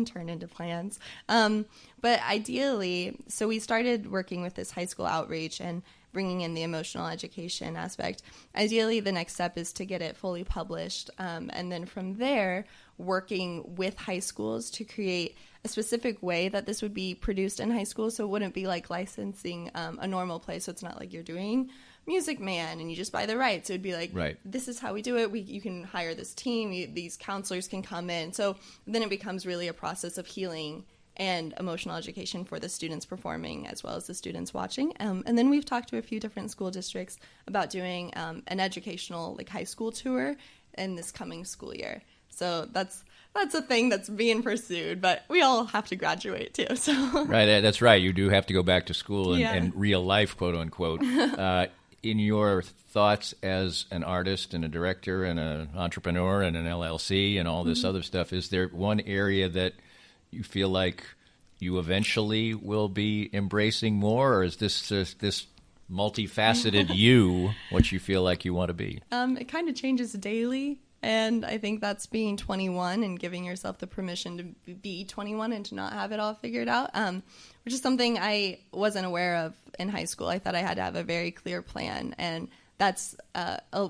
turn into plans. But ideally, so we started working with this high school outreach and bringing in the emotional education aspect. Ideally, the next step is to get it fully published. And then from there, working with high schools to create a specific way that this would be produced in high school. So it wouldn't be like licensing a normal play. So it's not like you're doing Music Man and you just buy the rights. It would be like, right, this is how we do it. You can hire this team. These counselors can come in. So then it becomes really a process of healing and emotional education for the students performing as well as the students watching. And then we've talked to a few different school districts about doing an educational like high school tour in this coming school year. So that's a thing that's being pursued, but we all have to graduate too. So right, that's right. You do have to go back to school and real life, quote unquote. In your thoughts as an artist and a director and an entrepreneur and an LLC and all this other stuff, is there one area that you feel like you eventually will be embracing more, or is this multifaceted you what you feel like you want to be? It kind of changes daily. And I think that's being 21 and giving yourself the permission to be 21 and to not have it all figured out, which is something I wasn't aware of in high school. I thought I had to have a very clear plan, and that's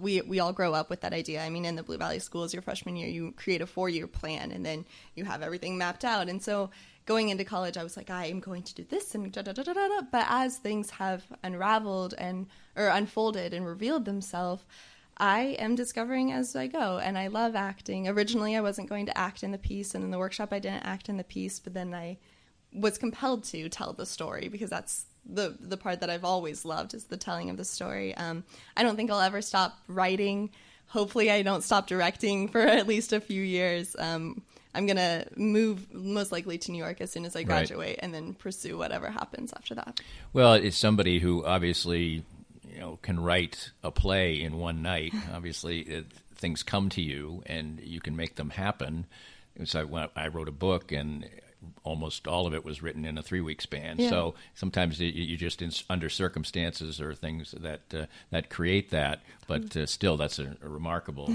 we all grow up with that idea. I mean, in the Blue Valley schools, your freshman year, you create a 4-year plan, and then you have everything mapped out. And so going into college, I was like, I am going to do this and da-da-da-da-da. But as things have unraveled or unfolded and revealed themselves, I am discovering as I go, and I love acting. Originally, I wasn't going to act in the piece, and in the workshop, I didn't act in the piece, but then I was compelled to tell the story because that's the part that I've always loved is the telling of the story. I don't think I'll ever stop writing. Hopefully, I don't stop directing for at least a few years. I'm going to move most likely to New York as soon as I graduate and then pursue whatever happens after that. Well, it's somebody who obviously can write a play in one night. Obviously, things come to you, and you can make them happen. So when I wrote a book, and almost all of it was written in a 3-week span. Yeah. So sometimes you just under circumstances or things that create that. But still, that's a remarkable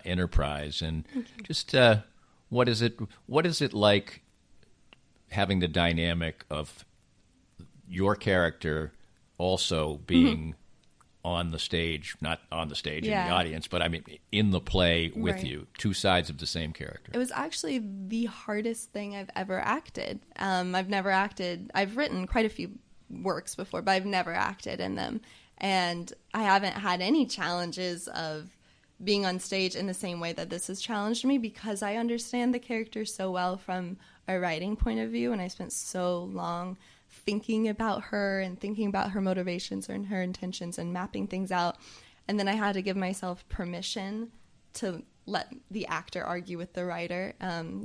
enterprise. And just what is it like having the dynamic of your character also being on the stage, not on the stage in the audience, but I mean in the play with you, two sides of the same character? It was actually the hardest thing I've ever acted. I've never acted. I've written quite a few works before, but I've never acted in them. And I haven't had any challenges of being on stage in the same way that this has challenged me because I understand the character so well from a writing point of view, and I spent so long thinking about her and thinking about her motivations and her intentions and mapping things out. And then I had to give myself permission to let the actor argue with the writer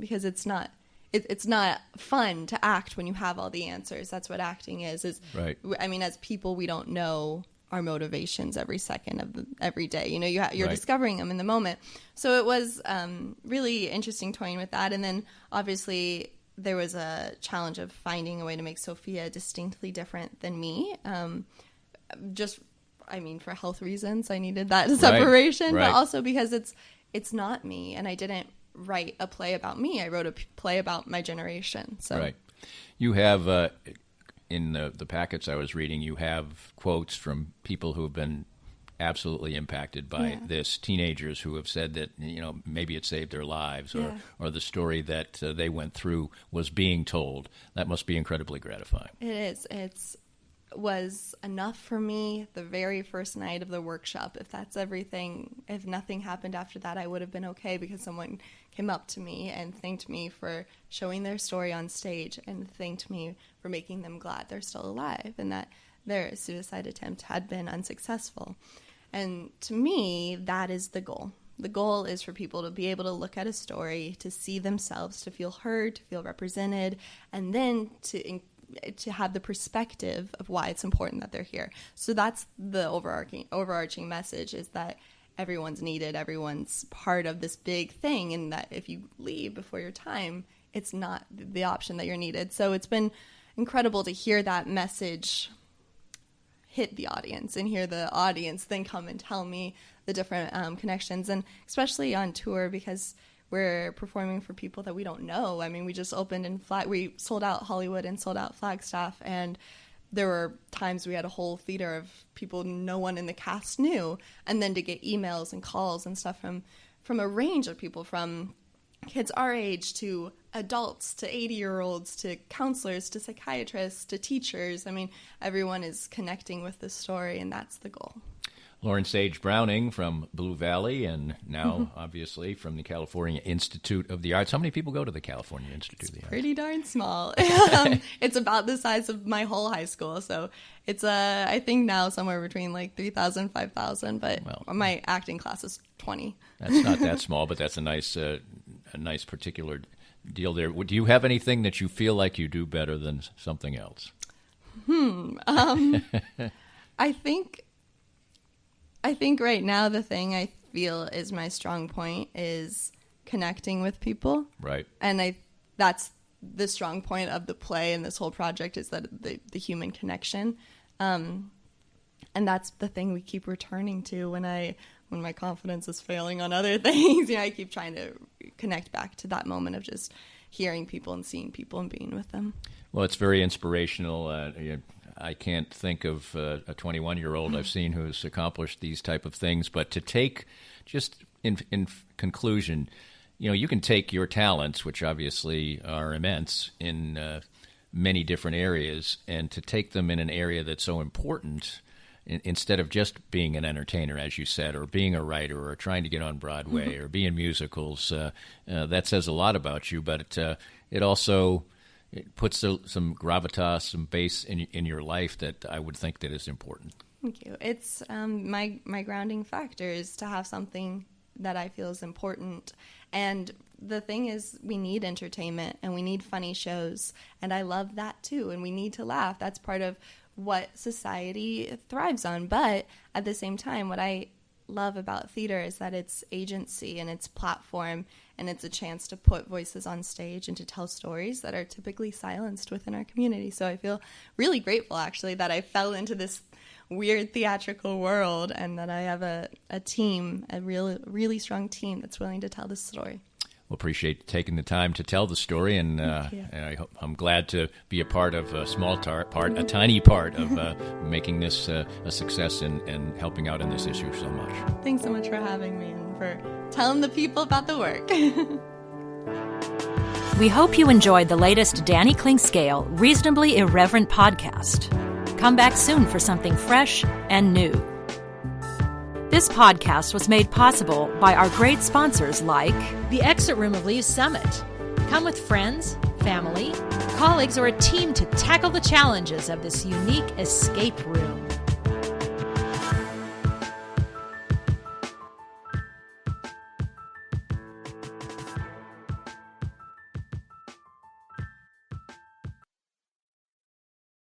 because it's not fun to act when you have all the answers. That's what acting is. Right. I mean, as people, we don't know our motivations every second of every day. You're discovering them in the moment. So it was really interesting toying with that. And then obviously there was a challenge of finding a way to make Sophia distinctly different than me. For health reasons, I needed that separation, but also because it's not me, and I didn't write a play about me. I wrote a play about my generation. So. Right. You have, in the packets I was reading, you have quotes from people who have been absolutely impacted by this, teenagers who have said that maybe it saved their lives, or the story that they went through was being told. That must be incredibly gratifying. It is. It was enough for me the very first night of the workshop. If that's everything, if nothing happened after that, I would have been okay because someone came up to me and thanked me for showing their story on stage and thanked me for making them glad they're still alive and that their suicide attempt had been unsuccessful. And to me, that is the goal. The goal is for people to be able to look at a story, to see themselves, to feel heard, to feel represented, and then to have the perspective of why it's important that they're here. So that's the overarching message, is that everyone's needed, everyone's part of this big thing, and that if you leave before your time, it's not the option that you're needed. So it's been incredible to hear that message hit the audience and hear the audience then come and tell me the different connections, and especially on tour, because we're performing for people that we don't know. I mean, we just opened we sold out Hollywood and sold out Flagstaff, and there were times we had a whole theater of people no one in the cast knew, and then to get emails and calls and stuff from a range of people, from kids our age to adults to 80-year-olds to counselors to psychiatrists to teachers. I mean, everyone is connecting with this story, and that's the goal. LaurenSage Browning from Blue Valley, and now, obviously, from the California Institute of the Arts. How many people go to the California Institute of the Arts? Pretty darn small. It's about the size of my whole high school, so it's, I think now somewhere between like 3,000, 5,000, but my acting class is 20. That's not that small, but that's a nice particular deal there. Do you have anything that you feel like you do better than something else? I think right now the thing I feel is my strong point is connecting with people. Right. And that's the strong point of the play and this whole project, is that the human connection. And that's the thing we keep returning to when my confidence is failing on other things. I keep trying to connect back to that moment of just hearing people and seeing people and being with them. Well, it's very inspirational. I can't think of a 21-year-old I've seen who's accomplished these type of things. But to take, just in conclusion, you can take your talents, which obviously are immense in many different areas, and to take them in an area that's so important, instead of just being an entertainer, as you said, or being a writer, or trying to get on Broadway, or be in musicals. That says a lot about you, but it also... it puts some gravitas, some bass in your life that I would think that is important. Thank you. It's my grounding factor is to have something that I feel is important. And the thing is, we need entertainment and we need funny shows. And I love that too. And we need to laugh. That's part of what society thrives on. But at the same time, what I love about theater is that it's agency and it's platform, and it's a chance to put voices on stage and to tell stories that are typically silenced within our community. So I feel really grateful, actually, that I fell into this weird theatrical world and that I have a team, a really strong team that's willing to tell this story. Well, appreciate taking the time to tell the story, and I'm glad to be a part of a a tiny part of making this a success and helping out in this issue so much. Thanks so much for having me and for telling the people about the work. We hope you enjoyed the latest Danny Klingscale Reasonably Irreverent podcast. Come back soon for something fresh and new. This podcast was made possible by our great sponsors like the Exit Room of Lee's Summit. Come with friends, family, colleagues, or a team to tackle the challenges of this unique escape room.